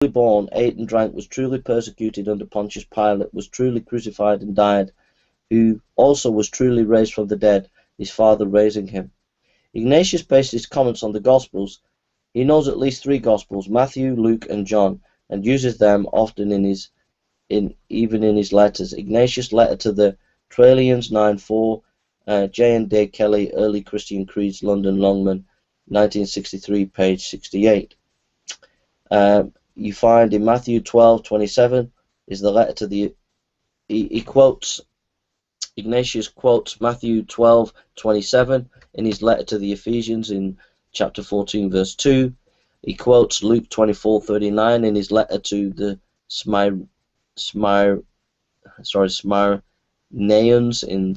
born, ate and drank, was truly persecuted under Pontius Pilate, was truly crucified and died, who also was truly raised from the dead, his Father raising him. Ignatius based his comments on the Gospels. He knows at least 3 Gospels, Matthew, Luke, and John, and uses them often even in his letters. Ignatius' letter to the Trallians 9:4, J. and D. Kelly, Early Christian Creeds, London, Longman, 1963, page 68. You find in Matthew 12:27 is the letter to the. Ignatius quotes Matthew 12:27 in his letter to the Ephesians in chapter 14, verse 2. He quotes Luke 24:39 in his letter to the Smyrnaeans in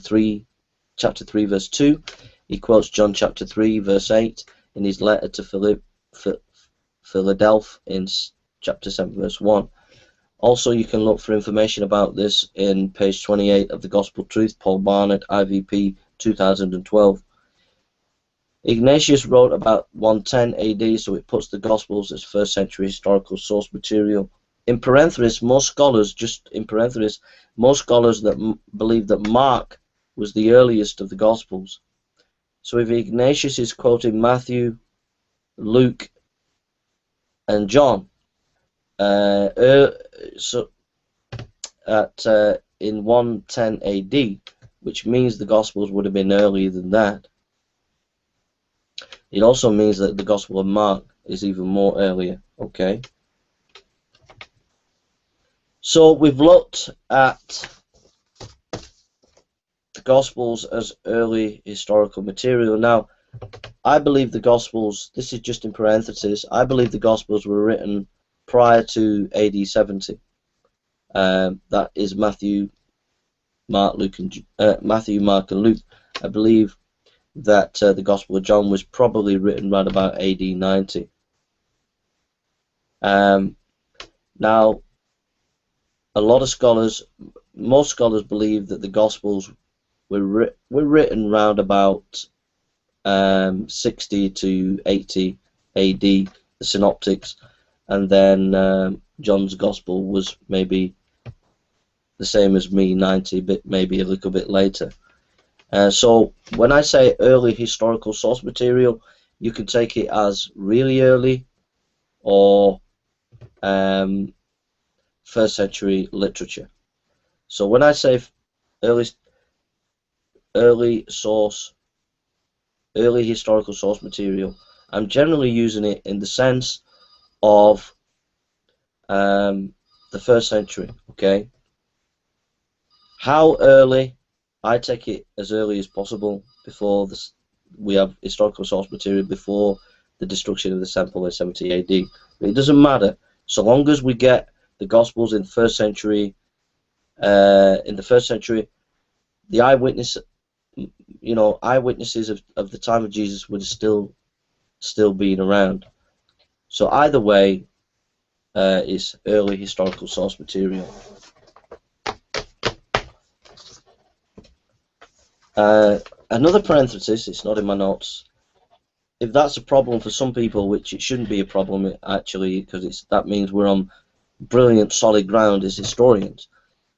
chapter 3, verse 2. He quotes John chapter 3, verse 8 in his letter to Philadelphia in chapter 7, verse 1. Also, you can look for information about this in page 28 of the Gospel Truth, Paul Barnett, IVP 2012. Ignatius wrote about 110 AD, so it puts the Gospels as 1st century historical source material. In parentheses, most scholars that believe that Mark was the earliest of the Gospels. So if Ignatius is quoting Matthew, Luke, and John, in 110 AD, which means the Gospels would have been earlier than that. It also means that the Gospel of Mark is even more earlier. Okay. So we've looked at the Gospels as early historical material. Now, I believe the Gospels, this is just in parentheses, I believe the Gospels were written prior to AD 70. That is Matthew, Mark, Mark, and Luke. I believe that the Gospel of John was probably written around about AD 90. Now, a lot of scholars, most scholars believe that the Gospels were written around about 60 to 80 AD, the Synoptics, and then John's Gospel was maybe the same as me, 90, but maybe a little bit later. So when I say early historical source material, you can take it as really early or 1st century literature. So when I say early historical source material, I'm generally using it in the sense of the 1st century. Okay. How early? I take it as early as possible before we have historical source material before the destruction of the temple in 70 AD. But it doesn't matter so long as we get the Gospels in the 1st century. The eyewitnesses of the time of Jesus would have still been around. So either way, it's early historical source material. Another parenthesis, it's not in my notes. If that's a problem for some people, which it shouldn't be a problem actually, because that means we're on brilliant solid ground as historians.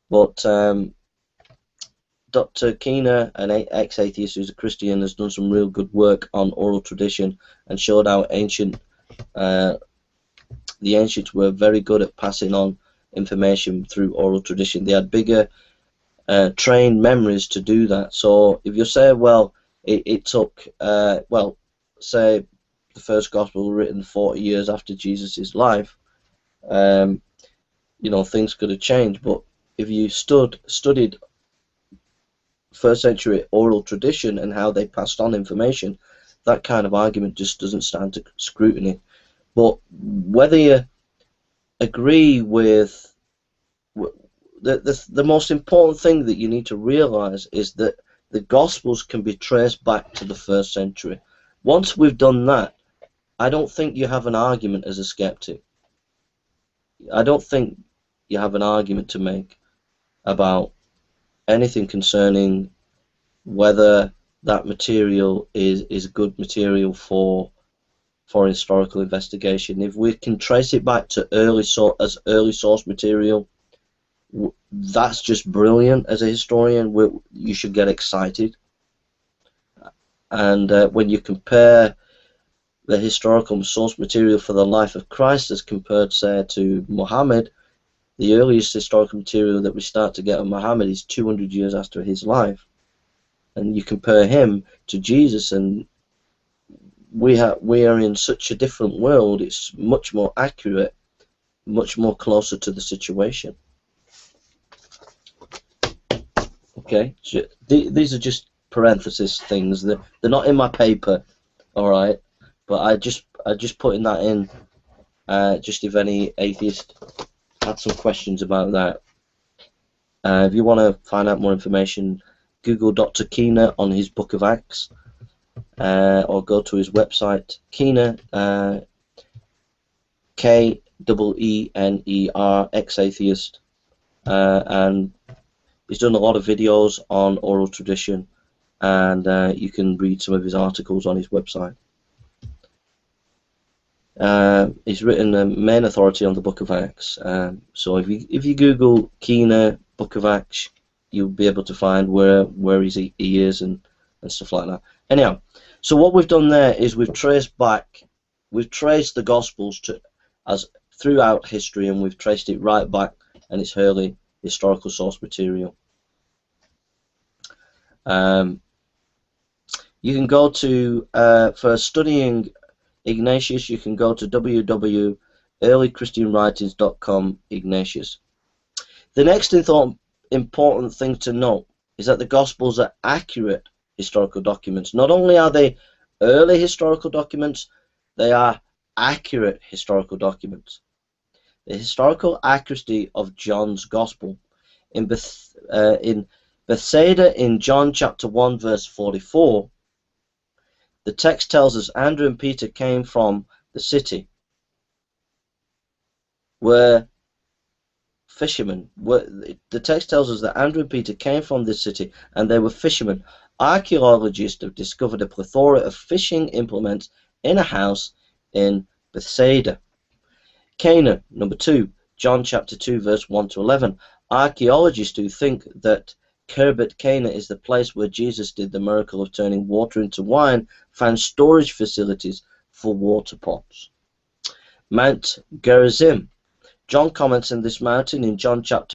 But Dr. Keener, an ex-atheist who's a Christian, has done some real good work on oral tradition and showed how the ancients were very good at passing on information through oral tradition. They had bigger trained memories to do that. So if you say, well, it took, say the first gospel written 40 years after Jesus' life, things could have changed. But if you studied 1st century oral tradition and how they passed on information, that kind of argument just doesn't stand to scrutiny. But whether you agree with the most important thing that you need to realize is that the Gospels can be traced back to the 1st century. Once we've done that, I don't think you have an argument as a skeptic. I don't think you have an argument to make about anything concerning whether that material is good material for for historical investigation. If we can trace it back to early source material, that's just brilliant. As a historian, you should get excited. And when you compare the historical source material for the life of Christ as compared, say, to Muhammad, the earliest historical material that we start to get on Muhammad is 200 years after his life. And you compare him to Jesus, and we are in such a different world. It's much more accurate, much more closer to the situation. Okay, so these are just parenthesis things. They're not in my paper, all right. But I just putting that in, just if any atheist had some questions about that. If you want to find out more information, Google Dr. Keener on his Book of Acts, or go to his website, Keener, K-E-E-N-E-R, ex-atheist, and he's done a lot of videos on oral tradition, and you can read some of his articles on his website. He's written the main authority on the Book of Acts. So if you Google Keener Book of Acts, you'll be able to find where he is and stuff like that. Anyhow, so what we've done there is we've traced the Gospels as throughout history, and we've traced it right back, and it's early historical source material. You can go to for studying Ignatius, you can go to www.earlychristianwritings.com, Ignatius. The next important thing to note is that the Gospels are accurate historical documents. Not only are they early historical documents, they are accurate historical documents. The historical accuracy of John's Gospel in Bethsaida in John chapter 1 verse 44, the text tells us Andrew and Peter came from the city, were fishermen. The text tells us that Andrew and Peter came from this city and they were fishermen. Archaeologists have discovered a plethora of fishing implements in a house in Bethsaida. Cana, number 2, John chapter 2 verse 1 to 11. Archaeologists who think that Khirbet Cana is the place where Jesus did the miracle of turning water into wine found storage facilities for water pots. Mount Gerizim. John comments on this mountain in John chapter